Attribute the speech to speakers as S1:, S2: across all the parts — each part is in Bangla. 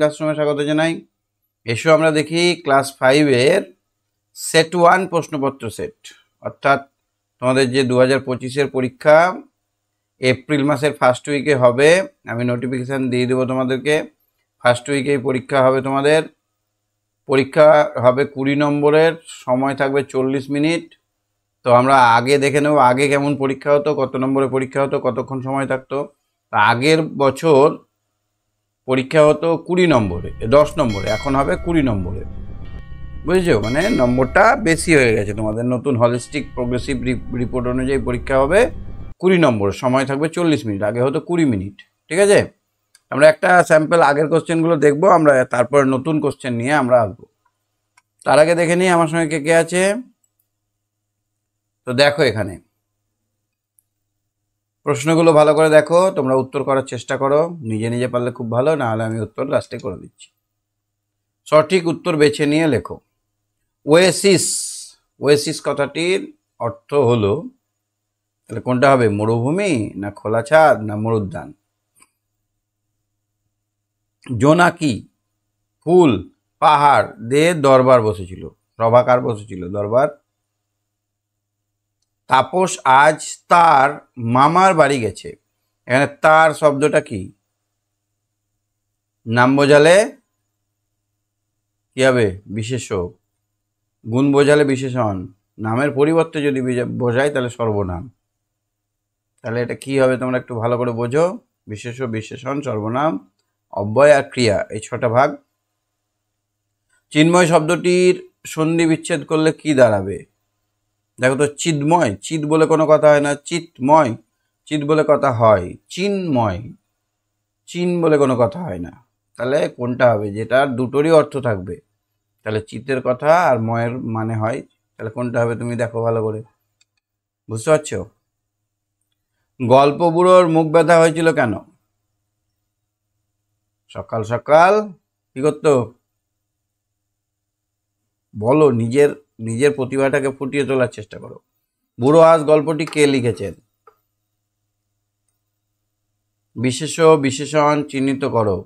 S1: ক্লাসরুমে স্বাগত জানাই। এসো আমরা দেখি ক্লাস 5-এর সেট 1 প্রশ্নপত্র সেট, অর্থাৎ তোমাদের যে 2025-এর পরীক্ষা এপ্রিল মাসের ফার্স্ট উইকে হবে। আমি নোটিফিকেশান দিয়ে দেবো তোমাদেরকে। ফার্স্ট উইকেই পরীক্ষা হবে তোমাদের। পরীক্ষা হবে 20 নম্বরের, সময় থাকবে 40 মিনিট। তো আমরা আগে দেখে নেব আগে কেমন পরীক্ষা হতো, কত নম্বরে পরীক্ষা হতো, কতক্ষণ সময় থাকতো। আগের বছর পরীক্ষা হতো 20 নম্বরে, 10 নম্বরে, এখন হবে 20 নম্বরে, বুঝেছো? মানে নম্বরটা বেশি হয়ে গেছে তোমাদের। নতুন হলিস্টিক প্রোগ্রেসিভ রিপোর্ট অনুযায়ী পরীক্ষা হবে 20 নম্বর, সময় থাকবে 40 মিনিট, আগে হতো 20 মিনিট। ঠিক আছে, আমরা একটা স্যাম্পল আগের কোশ্চেনগুলো দেখবো, আমরা তারপর নতুন কোশ্চেন নিয়ে আমরা আসবো। তার আগে দেখে নিই আমার সঙ্গে কে কে আছে। তো দেখো এখানে প্রশ্নগুলো ভালো করে দেখো, তোমরা উত্তর করার চেষ্টা করো, নিজে নিজে পারলে খুব ভালো, না হলে আমি উত্তর লাস্টে করে দিচ্ছি। সঠিক উত্তর বেছে নিয়ে লেখো। ওয়েসিস, ওয়েসিস কথাটির অর্থ হলো, তাহলে কোনটা হবে, মরুভূমি না খোলা ছাদ না মরুদ্যান? জোনাকি, ফুল, পাহাড় দিয়ে দরবার বসেছিল, সভাকার বসেছিল, দরবার। তাপস আজ তার মামার বাড়ি গেছে, এখানে তার শব্দটা কি? নাম বোঝালে কি হবে, বিশেষ্য। গুণ বোঝালে বিশেষণ। নামের পরিবর্তে যদি বোঝায় তাহলে সর্বনাম। তাহলে এটা কি হবে তোমরা একটু ভালো করে বোঝো। বিশেষ্য, বিশেষণ, সর্বনাম, অব্যয় আর ক্রিয়া, এই 6টা ভাগ। চিন্ময় শব্দটির সন্ধি বিচ্ছেদ করলে কি দাঁড়াবে? দেখো তো, চিন্ময়, চিত বলে কোনো কথা হয় না, চিতময়, চিত বলে কথা হয়, চিন্ময়, চিন বলে কোনো কথা হয় না। তাহলে কোনটা হবে, যেটার দুটোরই অর্থ থাকবে? তাহলে চিতের কথা আর ময়ের মানে হয়, তাহলে কোনটা হবে তুমি দেখো ভালো করে, বুঝতে পারছো? গল্প বুড়োর মুখ ব্যথা হয়েছিল কেন? সকাল সকাল কি করতো বলো, নিজের নিজের প্রতিভাটাকে ফুটিয়ে তোলার চেষ্টা করো। বুড়ো আজ গল্পটি কে লিখেছেন? বিশেষ্য, বিশেষণ চিহ্নিত করো।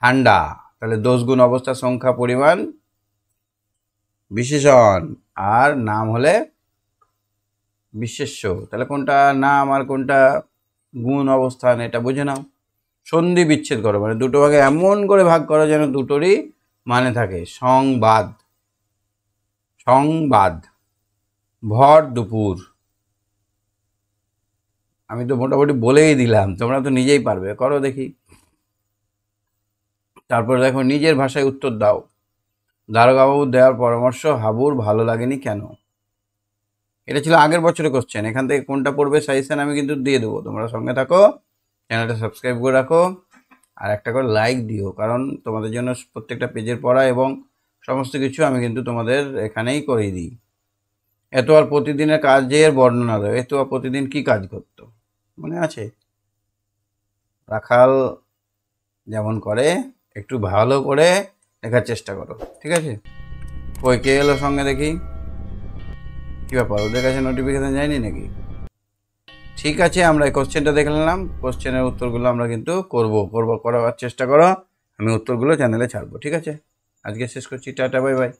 S1: ঠান্ডা, তাহলে দোষ, গুণ, অবস্থা, সংখ্যা, পরিমাণ, বিশেষণ, আর নাম হলে বিশেষ্য। তাহলে কোনটা নাম আর কোনটা গুণ, অবস্থান, এটা বুঝে নাও। সন্ধি বিচ্ছেদ করো, মানে দুটো ভাগে এমন করে ভাগ করো যেন দুটোরই মানে থাকে। সংবাদ, সংবাদ। ভর দুপুর, আমি তো মোটামুটি বলেই দিলাম, তোমরা তো নিজেই পারবে, করো দেখি। তারপরে দেখো নিজের ভাষায় উত্তর দাও। দারোগাবাবু দেওয়ার পরামর্শ হাবুর ভালো লাগেনি কেন? এটা ছিল আগের বছরের কোশ্চেন। এখান থেকে কোনটা পড়বে সাজেশন আমি কিন্তু দিয়ে দেবো, তোমরা সঙ্গে থাকো, চ্যানেলটা সাবস্ক্রাইব করে রাখো, আর একটা করে লাইক দিও, কারণ তোমাদের জন্য প্রত্যেকটা পেজের পড়া এবং সমস্ত কিছু আমি কিন্তু তোমাদের এখানেই করিয়ে দিই। এত আর প্রতিদিনের কাজের বর্ণনা দাও। এত আর প্রতিদিন কি কাজ করতো মনে আছে? রাখাল যেমন করে একটু ভালো করে লেখার চেষ্টা করো, ঠিক আছে? কই কে এলো সঙ্গে দেখি, কী ব্যাপার, ওদের কাছে নোটিফিকেশান যায়নি নাকি? ঠিক আছে, আমরা এই কোশ্চেনটা দেখে নিলাম, কোশ্চেনের উত্তরগুলো আমরা কিন্তু করার চেষ্টা করো, আমি উত্তরগুলো চ্যানেলে ছাড়বো, ঠিক আছে? আজকে শেষ করছি, টাটা, বাই বাই।